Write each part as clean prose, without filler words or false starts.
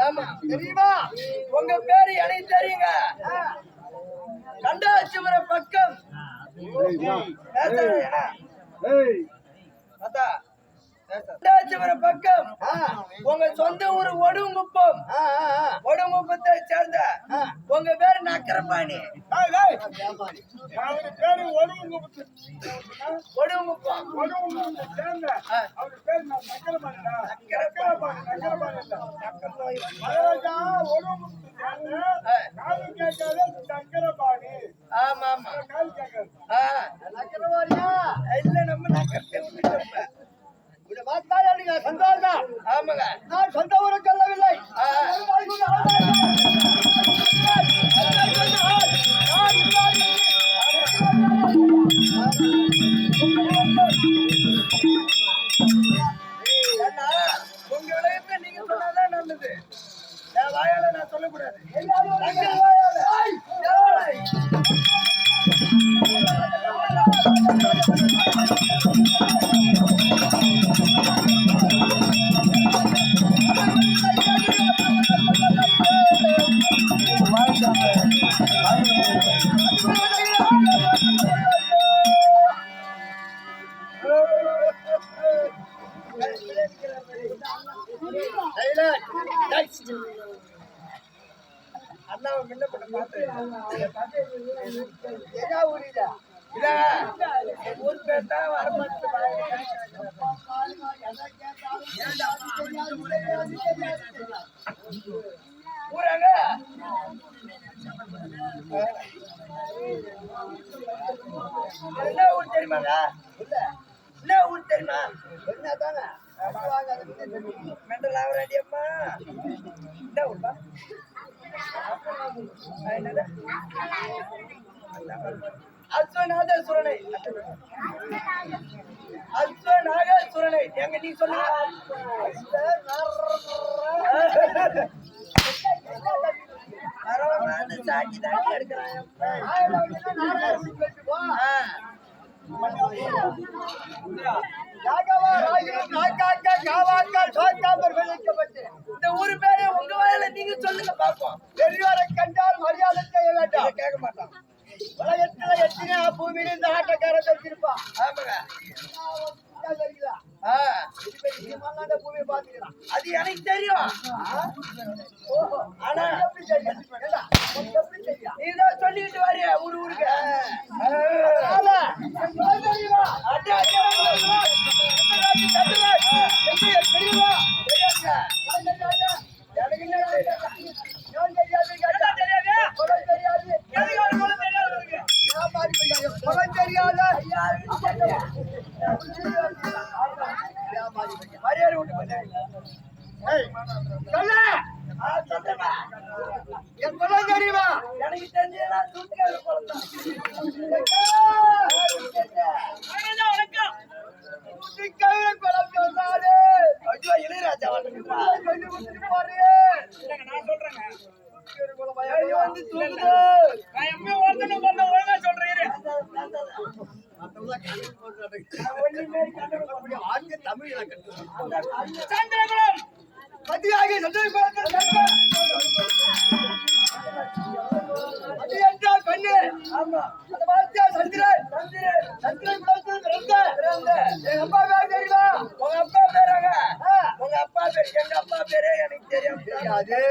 ஆமா தெரியுமா? உங்க பேரு எனக்கு தெரியுங்க. கண்டாச்சிபுர பக்கம் பக்கம் உங்க சொந்த ஊர் ஒடுங்குப்பம். ஒடுங்குப்பத்தை சேர்ந்த உங்க பேரு நக்கரபாணி. ஆமா ஆமா இல்ல நம்ம சந்தோஷம். ஆமாங்க நான் சொந்த ஊரை சொல்லவில்லை. உங்க விளையாட்டு நீங்க சொன்னாதான் நல்லது. என் வாயால நான் சொல்லக்கூடாது. அண்ணாவை முன்ன பண்ண ஊர் பேர் தான் வரமாட்டேன். ஊராங்க என்ன ஊர் தெரியுமாங்க? என்ன ஊர் தெரியுமா? என்னதானே மெண்டல் ஆவராடி அம்மா. என்ன ஊர்பா? அஸ்வநாகசுரனை. அஸ்வநாகசுரனை எங்க நீ சொல்லுங்க. சாட்சி தாண்டி எடுக்கிறான். இந்த ஊரு பேரு உங்க வாயில நீங்க சொல்லுங்க பாப்போம். பெரியவரை கண்டால் மரியாதை செய்ய வேண்டாம். கேட்க மாட்டான். உலகத்துல எத்தனை பூமியில இந்த ஆட்டக்கார வச்சிருப்பான். பூமியை பாத்துக்கிறான். அது எனக்கு தெரியும். ஆனா நீதான் சொல்லிட்டு வாரிய ஊரு ஊருக்கு. மரியாதை விட்டு என் குலம் தெரியுமா? எனக்கு தெரிஞ்சா தூத்துக்கார குலம் தான். தூத்துக்கார குலம் சொன்னாரு. ஐயோ இளையராஜா சொல்லி கொடுத்துட்டு போறே. நான் சொல்றேங்க வந்து தூக்குது. நான் எம்மே ஓர்த்தன போறத ஒழுங்கா சொல்றேன். சந்திரகுலம் மதியாகி சந்திரகுலத்தில் அது என்றால் பெண்ணு. ஆமா அந்த வார்த்தையா சந்திரன். சந்திரன் குலத்தில் பிறந்த எங்க அப்பா பேர் தெரியுமா? உங்க அப்பா பேராங்க? உங்க அப்பா பேர் எங்க அப்பா பேரே எனக்கு தெரியாது.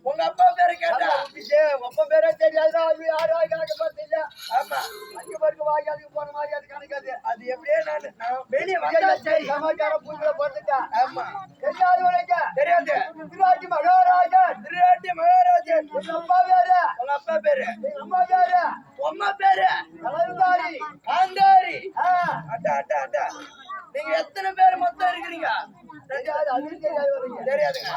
உங்க அப்பா பேரு கேட்டா அப்பா பேரே தெரியாது. யாரு தெரியல. ஆமா அங்க பாருங்க வாங்கி அதுக்கு போன மாதிரி அது கணக்காது. அது எப்படியே நான் வெளியே சமாச்சாரம் பூஜை போட்டுட்டேன். ஆமா தெரியாது உனக்கு? தெரியாது. திருவாட்டி மகாராஜன். திருவாட்டி மகாராஜன். உங்க அப்பா பேரு? உங்க அப்பா பேரு? எங்க அம்மா பேரு? அம்மா பேரு காந்தாரி. காந்தாரி. அட்டா அட்டா அட்டா. நீங்க எத்தனை பேர் மொத்தம் இருக்கிறீங்க? தெரியாது. அது தெரியாது. தெரியாதுங்க.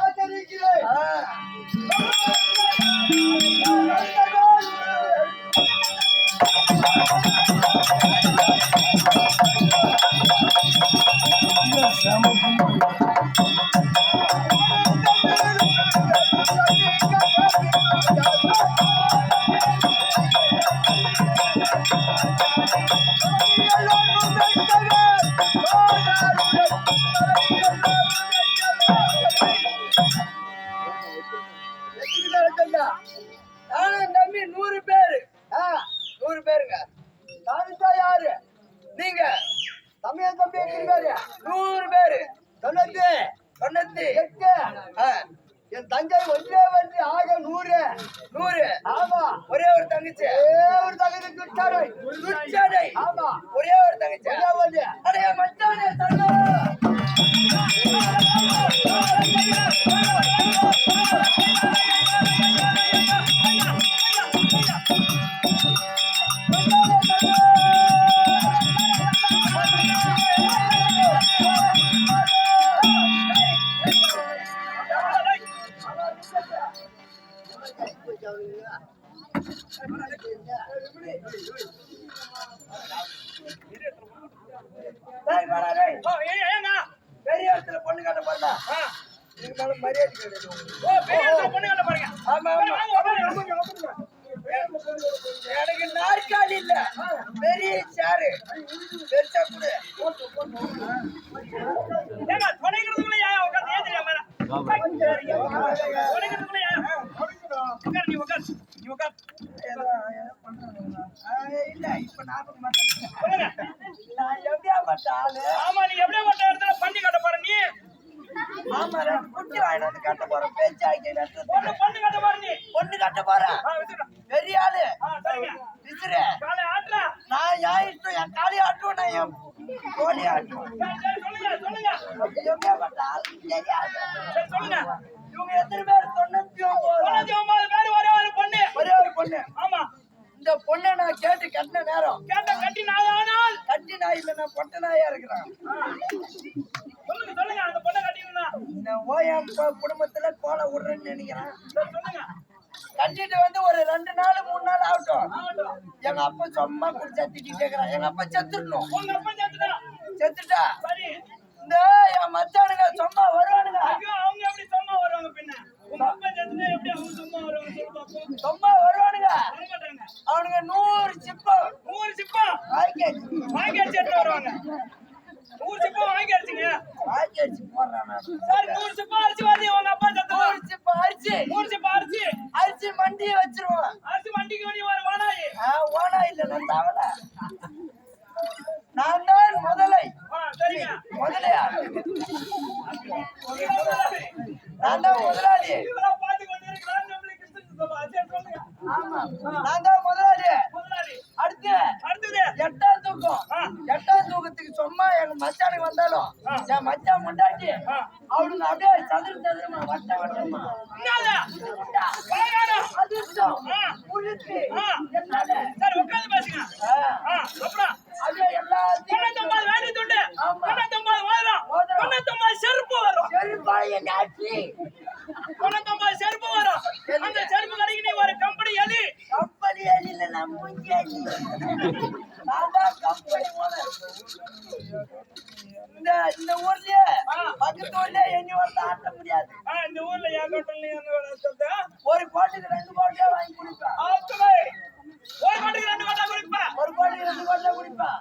ஐயா நானும் தம்பி 100 பேரு 100 பேருங்க. தானிட்டா யாரு நீங்க? தம்பியன் தம்பி எத்தனை பேரு? 100 பேரு. 98. என் தங்கை ஒன்றே வந்து ஆக 100. ஆமா. ஒரே ஒரு தங்கச்சி. ஒரு தங்கச்சி துச்சாடை. ஆமா. ஒரே ஒரு தங்கச்சி. அடைய மச்சானே தங்க. பெரிய இடத்துல பொண்ணு கட்ட போறா மரியாதை எனக்கு நாற்காலி இல்ல பெரிய சேரு பெருசா கொடு. இல்ல இப்ப நான் எப்படியா பட்ட ஆளு? ஆமா நீ எப்படியா பட்ட இடத்துல பண்ணி கட்ட போற நீ? ஆமா குட்டி வாயில வந்து கட்ட போறேன். பேச்சு ஆகிட்டு பொண்ணு கட்ட போற நீ? பொண்ணு கட்ட போறேன். பெரிய ஆளு விசிறு நான் ஏன் இஷ்டம் என் காலி ஆட்டுவேன் நான் என் கோழி ஆட்டுவேன். எப்படியா பட்ட ஆளு தெரியாது. இவங்க எத்தனை பேர்? 99 பேர். ஒரே ஒரு பொண்ணு. ஆமா. இந்த பொண்ணை நான் கேட்டு கட்டின நேரம் கட்டி நாய் இல்ல நான் பொட்ட நாயா இருக்கிறேன். அந்த பொண்ணை கட்டினா ஓயம் குடும்பத்துல கோலை விடுறேன்னு நினைக்கிறேன். கட்டிட்டு வந்து ஒரு 2 நாள் 3 நாள் ஆகட்டும். எங்க அப்பா சும்மா குடிச்சா திட்டி கேக்குறான். எங்க அப்பா செத்துடணும். செத்துட்டா இந்த என் மச்சானுங்க சும்மா வருவானுங்க. அவங்க எப்படி சும்மா வருவாங்க? பின்ன சும்மா வருவானுங்க. அவனுங்க 100 சிப்பம் வாங்கி அடிச்சு வருவாங்க. 100 சிப்பம் வாங்கி அடிச்சுங்க. வாங்கி அடிச்சு போடுறான். 100 சிப்பம் அரிசி வாங்கி உங்க அப்பா சத்து 100 சிப்பம் அரிசி மண்டியை வச்சிருவான். அரிசி மண்டிக்கு வேண்டி வர ஓனாய். ஓனாய் இல்ல நான் தவளை. நான் தான் முதலை. முதலையா? நான் தான் முதலாளி. நான் தான் முதலாளி. அடுத்தது 8ஆம் தூக்கம். 8ஆம் தூக்கத்துக்கு சும்மா எங்க மச்சானுக்கு வந்தாலும் என் மச்சான் முண்டாட்டி அவனுக்கு அப்படியே சதுரமா வட்டமா அதிர்ஷ்டம் உறுதி அப்படியே எல்லாத்தையும் செருப்பு வரும். செருப்பு வரும். அந்த செருப்பு கடைக்கு நீ ஒரு கம்பெனி எலி. கம்பெனி எலி இல்ல நான் முஞ்சி எலி. நான் தான் கம்பெனி ஓனர். இந்த ஊர்லயே பக்கத்து ஊர்லயே எண்ணி வந்து ஆட்ட முடியாது. இந்த ஊர்ல ஏன் சொல்ற? ஒரு கோட்டுக்கு 2 கோட்டை வாங்கி குடிப்பேன். ஒரு கோட்டுக்கு 2 கோட்டை குடிப்பேன். ஒரு கோட்டுக்கு 2 கோட்டை குடிப்பேன்.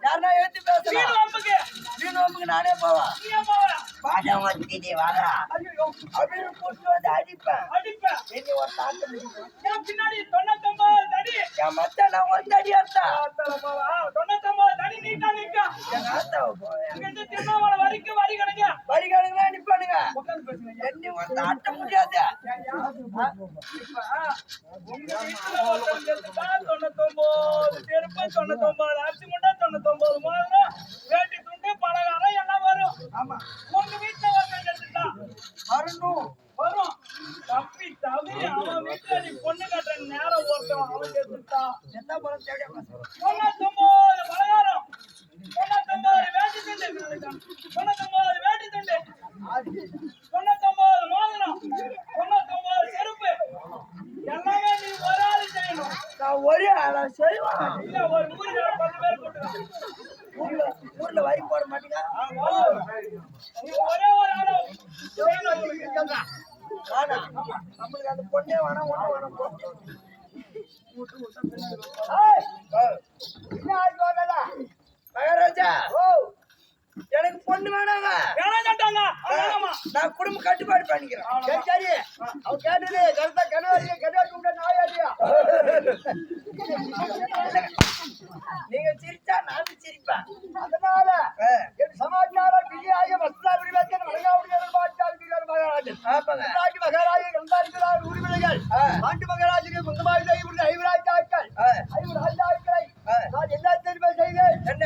யாரா ஏத்தி பேசுறேன். வீணோம்புக்கு நானே போவேன். பாடம் வச்சிட்டே வாடா. அப்படின்னு கூட்டு வந்து அடிப்பேன். என்ன ஒரு தாட்ட முடியும். பின்னாடி 99 அடி. என் மச்சான் நான் 1 அடி அடிச்சா. 99 அடி நீட்டா நிக்க. என் ஆத்தாவை போவேன். இங்க திருநாவள வரிக்கு வரி கணங்க. வரி கணங்கலாம் நிப்பானுங்க. என்ன ஒரு தாட்ட முடியாது. உங்க வீட்டுல ஒருத்தர் செத்துட்டா 99 செருப்பு 99 அரிசி முண்டை 99 மாதிரி வேட்டி துண்டு பலகாரம் எல்லாம் வரும். ஆமா. உங்க வீட்டுல ஒருத்தர் செத்துட்டா வரும். தப்பி தவிர அவன் வீட்டுல நீ பொண்ணு கட்டுற நேரம் ஒருத்தன் அவன் செத்துட்டா என்ன பணம் தேவையா? 99 பலகாரம் 99 வேட்டி துண்டு 99 வேட்டி துண்டு 99 மோதிரம் 99 செருப்பு எல்லாமே நீ ஒரு ஆளு செய்யணும். நான் ஒரு ஆளா செய்வேன். இல்ல ஒரு ஊருக்கு 10 பேர் கூட்டுவேன். ஊர்ல வரி போட மாட்டீங்க. ஒரே ஒரு ஆளா நம்மளுக்கு அந்த பொண்ணே வேணாம் ஒண்ணு வேணாம். மகாராஜா எனக்கு பொண்ணு வேணாங்க. வேணாண்டாங்க. வேணாமா? நான் குடும்ப கட்டுப்பாடு பண்ணிக்கிறேன். சரி சரி. அவன் கேட்டது கருத்தா கனவாரியா கனவாரி கூட நாயாரியா. நீங்க சிரிச்சா நானும் சிரிப்பேன். அதனால என் சமாச்சாரம் விஜயாய வஸ்தா விரிவாக்க மகாவுடைய மகாராஜன். ஆமாங்க. மகாராஜன் கந்தாரிகளார் உரிமைகள். ஆண்டு மகாராஜனுக்கு முந்தமாய் செய்யப்பட்ட ஐவராஜாக்கள். ஐவராஜாக்களை நான் என்ன தெரியுமா செய்தேன்? என்ன?